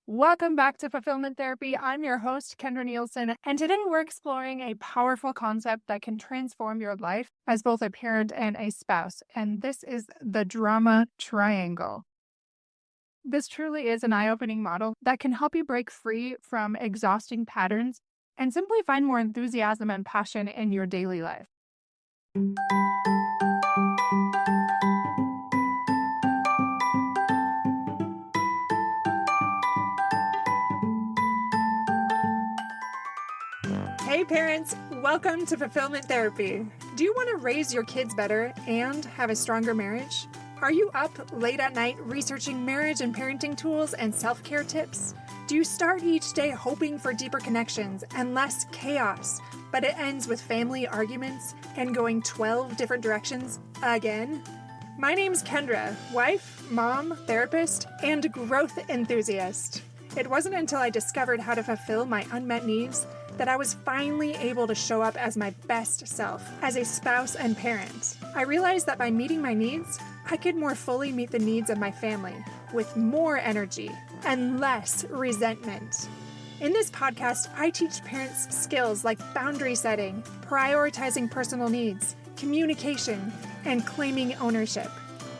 Welcome back to Fulfillment Therapy. I'm your host, Kendra Nielsen, and today we're exploring a powerful concept that can transform your life as both a parent and a spouse, and this is the drama triangle. This truly is an eye-opening model that can help you break free from exhausting patterns and simply find more enthusiasm and passion in your daily life. Hey parents, welcome to Fulfillment Therapy. Do you want to raise your kids better and have a stronger marriage? Are you up late at night researching marriage and parenting tools and self-care tips? Do you start each day hoping for deeper connections and less chaos, but it ends with family arguments and going 12 different directions again? My name's Kendra, wife, mom, therapist, and growth enthusiast. It wasn't until I discovered how to fulfill my unmet needs that I was finally able to show up as my best self as a spouse and parent. I realized that by meeting my needs, I could more fully meet the needs of my family with more energy and less resentment. In this podcast, I teach parents skills like boundary setting, prioritizing personal needs, communication, and claiming ownership.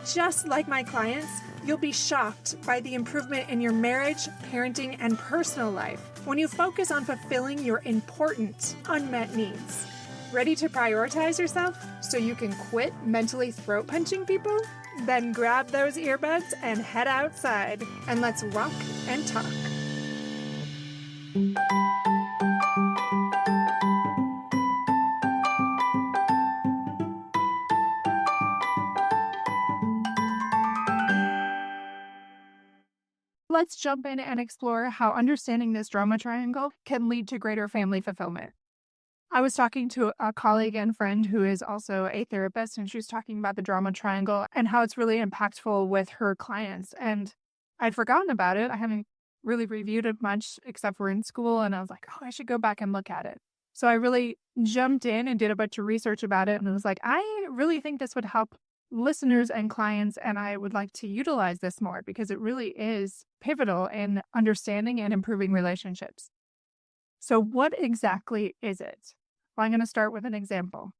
Just like my clients, you'll be shocked by the improvement in your marriage, parenting, and personal life when you focus on fulfilling your important unmet needs. Ready to prioritize yourself so you can quit mentally throat punching people? Then grab those earbuds and head outside, and let's walk and talk. Let's jump in and explore how understanding this drama triangle can lead to greater family fulfillment. I was talking to a colleague and friend who is also a therapist, and she was talking about the drama triangle and how it's really impactful with her clients. And I'd forgotten about it. I haven't really reviewed it much except for in school. And I was like, oh, I should go back and look at it. So I really jumped in and did a bunch of research about it. And I was like, I really think this would help listeners and clients, and I would like to utilize this more because it really is pivotal in understanding and improving relationships. So what exactly is it? Well, I'm going to start with an example.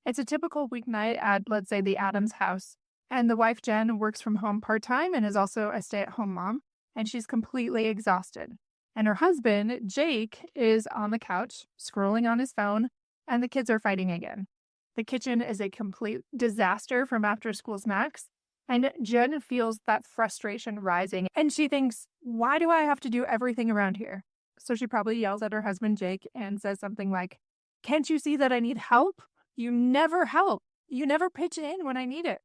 It's a typical weeknight at, let's say, the Adams house, and the wife, Jen, works from home part-time and is also a stay-at-home mom, and she's completely exhausted. And her husband, Jake, is on the couch scrolling on his phone, and the kids are fighting again. The kitchen is a complete disaster from after-school snacks, and Jen feels that frustration rising, and she thinks, why do I have to do everything around here? So she probably yells at her husband, Jake, and says something like, can't you see that I need help? You never help. You never pitch in when I need it.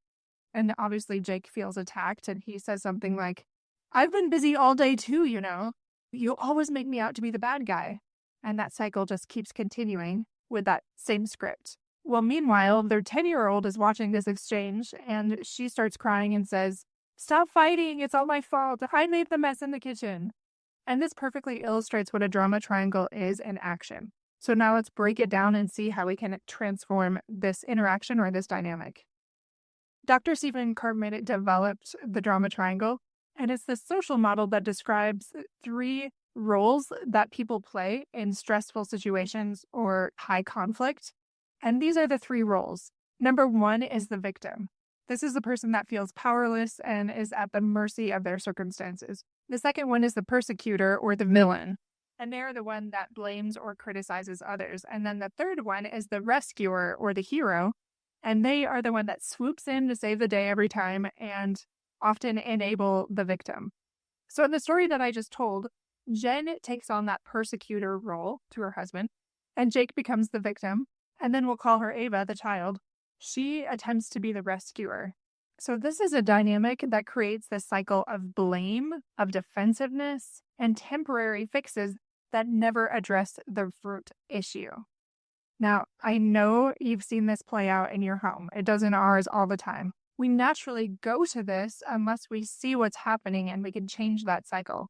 And obviously Jake feels attacked, and he says something like, I've been busy all day too, you know. You always make me out to be the bad guy. And that cycle just keeps continuing with that same script. Well, meanwhile, their 10-year-old is watching this exchange, and she starts crying and says, stop fighting. It's all my fault. I made the mess in the kitchen. And this perfectly illustrates what a drama triangle is in action. So now let's break it down and see how we can transform this interaction or this dynamic. Dr. Stephen Karpman developed the drama triangle, and it's this social model that describes 3 roles that people play in stressful situations or high conflict. And these are the 3 roles. Number 1 is the victim. This is the person that feels powerless and is at the mercy of their circumstances. The second one is the persecutor or the villain, and they're the one that blames or criticizes others. And then the third one is the rescuer or the hero, and they are the one that swoops in to save the day every time and often enable the victim. So in the story that I just told, Jen takes on that persecutor role to her husband, and Jake becomes the victim. And then we'll call her Ava, the child. She attempts to be the rescuer. So this is a dynamic that creates this cycle of blame, of defensiveness, and temporary fixes that never address the root issue. Now, I know you've seen this play out in your home. It does in ours all the time. We naturally go to this unless we see what's happening and we can change that cycle.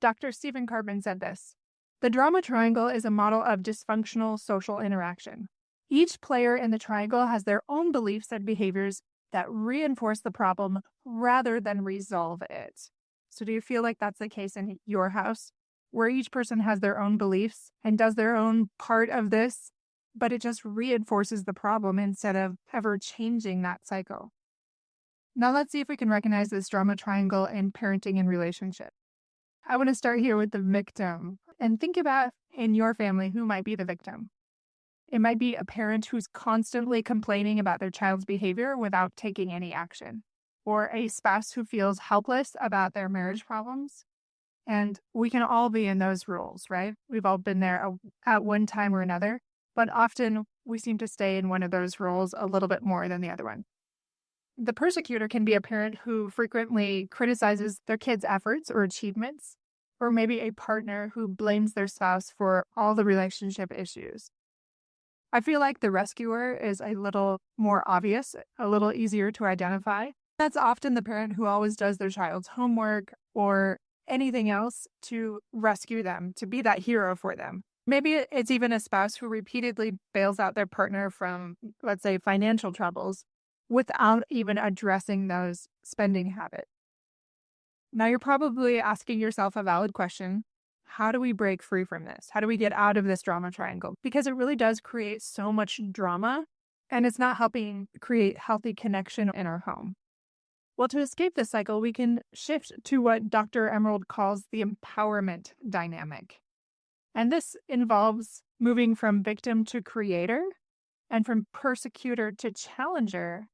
Dr. Stephen Karpman said this. The drama triangle is a model of dysfunctional social interaction. Each player in the triangle has their own beliefs and behaviors that reinforce the problem rather than resolve it. So do you feel like that's the case in your house, where each person has their own beliefs and does their own part of this, but it just reinforces the problem instead of ever changing that cycle? Now let's see if we can recognize this drama triangle in parenting and relationship. I want to start here with the victim and think about in your family who might be the victim. It might be a parent who's constantly complaining about their child's behavior without taking any action, or a spouse who feels helpless about their marriage problems. And we can all be in those roles, right? We've all been there at one time or another, but often we seem to stay in one of those roles a little bit more than the other one. The persecutor can be a parent who frequently criticizes their kids' efforts or achievements, or maybe a partner who blames their spouse for all the relationship issues. I feel like the rescuer is a little more obvious, a little easier to identify. That's often the parent who always does their child's homework or anything else to rescue them, to be that hero for them. Maybe it's even a spouse who repeatedly bails out their partner from, let's say, financial troubles without even addressing those spending habits. Now you're probably asking yourself a valid question. How do we break free from this? How do we get out of this drama triangle? Because it really does create so much drama, and it's not helping create healthy connection in our home. Well, to escape this cycle, we can shift to what Dr. Emerald calls the empowerment dynamic. And this involves moving from victim to creator, and from persecutor to challenger,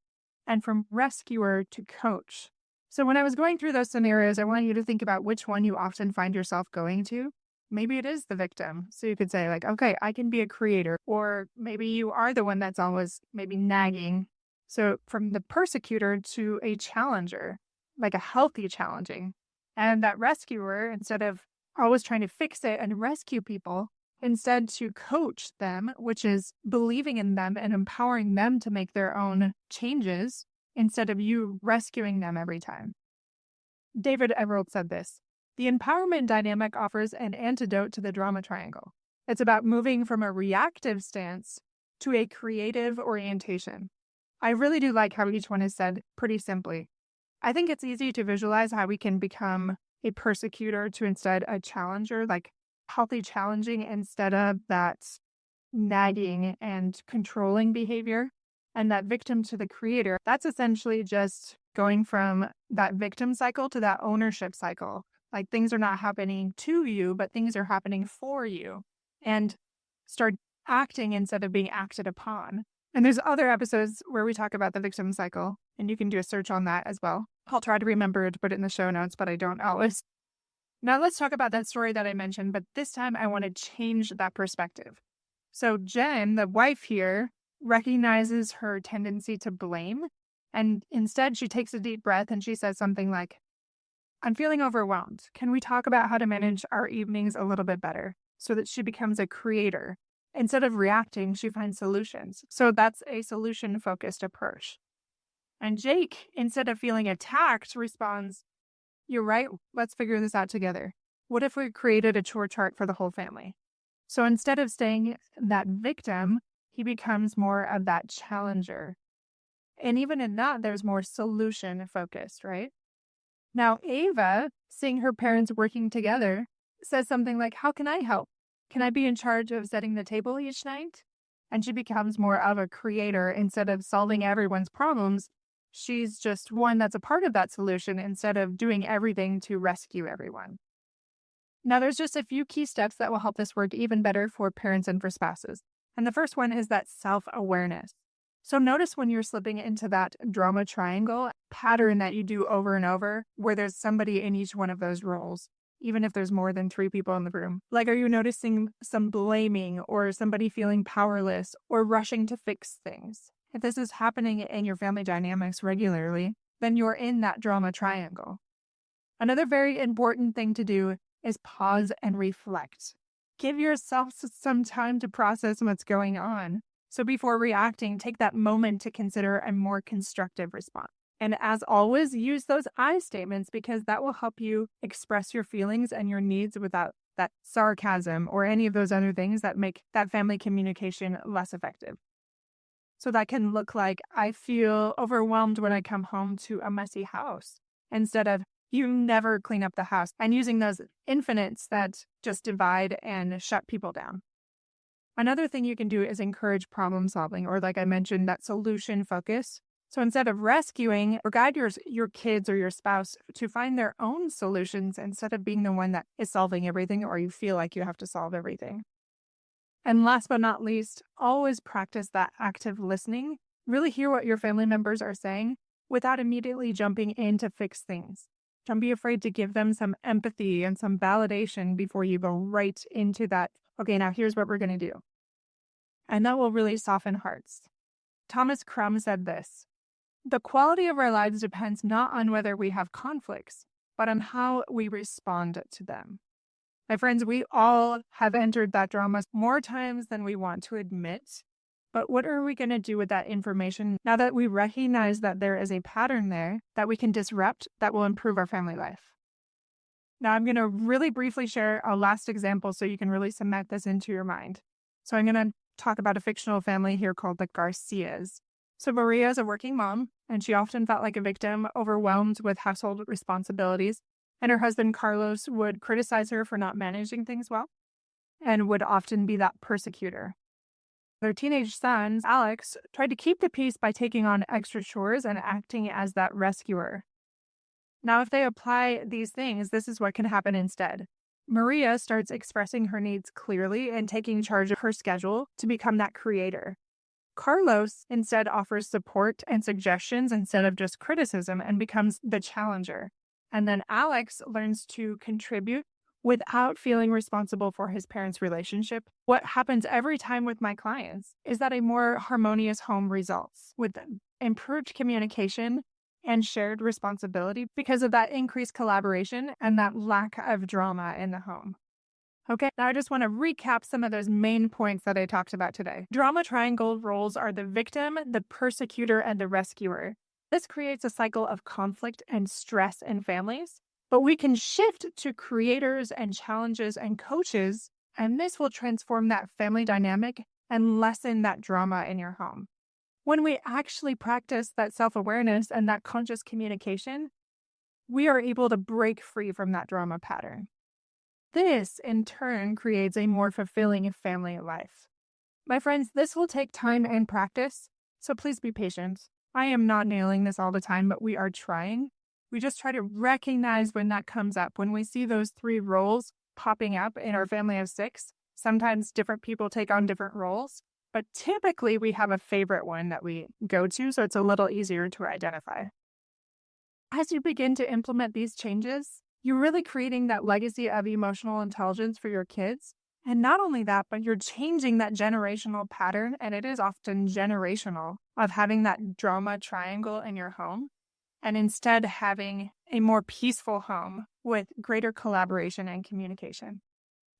and from rescuer to coach. So when I was going through those scenarios, I want you to think about which one you often find yourself going to. Maybe it is the victim. So you could say like, okay, I can be a creator. Or maybe you are the one that's always maybe nagging. So from the persecutor to a challenger, like a healthy challenging. And that rescuer, instead of always trying to fix it and rescue people, instead to coach them, which is believing in them and empowering them to make their own changes instead of you rescuing them every time. David Emerald said this: the empowerment dynamic offers an antidote to the drama triangle. It's about moving from a reactive stance to a creative orientation. I really do like how each one is said pretty simply. I think it's easy to visualize how we can become a persecutor to instead a challenger, like healthy challenging instead of that nagging and controlling behavior. And that victim to the creator, that's essentially just going from that victim cycle to that ownership cycle. Like things are not happening to you, but things are happening for you. And start acting instead of being acted upon. And there's other episodes where we talk about the victim cycle, and you can do a search on that as well. I'll try to remember to put it in the show notes, but I don't always. Now let's talk about that story that I mentioned, but this time I want to change that perspective. So Jen, the wife here, recognizes her tendency to blame, and instead she takes a deep breath and she says something like, I'm feeling overwhelmed. Can we talk about how to manage our evenings a little bit better? So that she becomes a creator. Instead of reacting, she finds solutions. So that's a solution-focused approach. And Jake, instead of feeling attacked, responds, you're right, let's figure this out together. What if we created a chore chart for the whole family? So instead of staying that victim, he becomes more of that challenger. And even in that, there's more solution-focused, right? Now, Ava, seeing her parents working together, says something like, how can I help? Can I be in charge of setting the table each night? And she becomes more of a creator. Instead of solving everyone's problems, she's just one that's a part of that solution instead of doing everything to rescue everyone. Now, there's just a few key steps that will help this work even better for parents and for spouses. And the first one is that self-awareness. So notice when you're slipping into that drama triangle pattern that you do over and over, where there's somebody in each one of those roles. Even if there's more than 3 people in the room. Like, are you noticing some blaming or somebody feeling powerless or rushing to fix things? If this is happening in your family dynamics regularly, then you're in that drama triangle. Another very important thing to do is pause and reflect. Give yourself some time to process what's going on. So before reacting, take that moment to consider a more constructive response. And as always, use those I statements because that will help you express your feelings and your needs without that sarcasm or any of those other things that make that family communication less effective. So that can look like, I feel overwhelmed when I come home to a messy house, instead of, You never clean up the house, and using those infinites that just divide and shut people down. Another thing you can do is encourage problem solving, or like I mentioned, that solution focus. So instead of rescuing, or guide your kids or your spouse to find their own solutions instead of being the one that is solving everything, or you feel like you have to solve everything. And last but not least, always practice that active listening. Really hear what your family members are saying without immediately jumping in to fix things. Don't be afraid to give them some empathy and some validation before you go right into that, okay, now here's what we're going to do. And that will really soften hearts. Thomas Crum said this: "The quality of our lives depends not on whether we have conflicts, but on how we respond to them." My friends, we all have entered that drama more times than we want to admit. But what are we going to do with that information now that we recognize that there is a pattern there that we can disrupt that will improve our family life? Now, I'm going to really briefly share a last example so you can really cement this into your mind. So I'm going to talk about a fictional family here called the Garcias. So Maria is a working mom, and she often felt like a victim, overwhelmed with household responsibilities. And her husband, Carlos, would criticize her for not managing things well and would often be that persecutor. Their teenage son, Alex, tried to keep the peace by taking on extra chores and acting as that rescuer. Now, if they apply these things, this is what can happen instead. Maria starts expressing her needs clearly and taking charge of her schedule to become that creator. Carlos instead offers support and suggestions instead of just criticism and becomes the challenger. And then Alex learns to contribute without feeling responsible for his parents' relationship. What happens every time with my clients is that a more harmonious home results with improved communication and shared responsibility because of that increased collaboration and that lack of drama in the home. Okay, now I just want to recap some of those main points that I talked about today. Drama triangle roles are the victim, the persecutor, and the rescuer. This creates a cycle of conflict and stress in families, but we can shift to creators and challenges and coaches, and this will transform that family dynamic and lessen that drama in your home. When we actually practice that self-awareness and that conscious communication, we are able to break free from that drama pattern. This, in turn, creates a more fulfilling family life. My friends, this will take time and practice, so please be patient. I am not nailing this all the time, but we are trying. We just try to recognize when that comes up. When we see those 3 roles popping up in our family of 6, sometimes different people take on different roles, but typically we have a favorite one that we go to, so it's a little easier to identify. As you begin to implement these changes, you're really creating that legacy of emotional intelligence for your kids. And not only that, but you're changing that generational pattern, and it is often generational, of having that drama triangle in your home, and instead having a more peaceful home with greater collaboration and communication.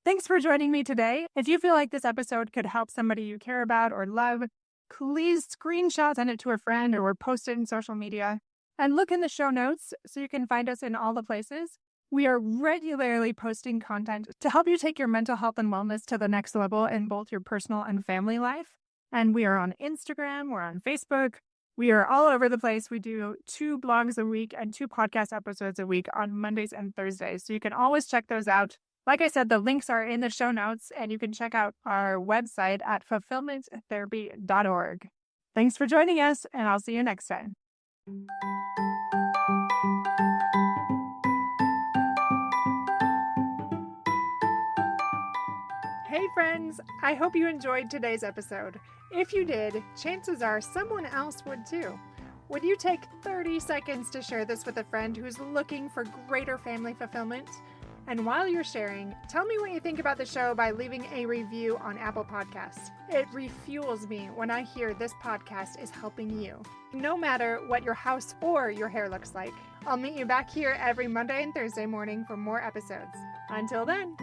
Thanks for joining me today. If you feel like this episode could help somebody you care about or love, please screenshot, send it to a friend, or post it in social media. And look in the show notes so you can find us in all the places. We are regularly posting content to help you take your mental health and wellness to the next level in both your personal and family life. And we are on Instagram, we're on Facebook, we are all over the place. We do 2 blogs a week and 2 podcast episodes a week on Mondays and Thursdays. So you can always check those out. Like I said, the links are in the show notes, and you can check out our website at fulfillmenttherapy.org. Thanks for joining us, and I'll see you next time. Hey friends, I hope you enjoyed today's episode. If you did, chances are someone else would too. Would you take 30 seconds to share this with a friend who's looking for greater family fulfillment? And while you're sharing, tell me what you think about the show by leaving a review on Apple Podcasts. It refuels me when I hear this podcast is helping you, no matter what your house or your hair looks like. I'll meet you back here every Monday and Thursday morning for more episodes. Until then.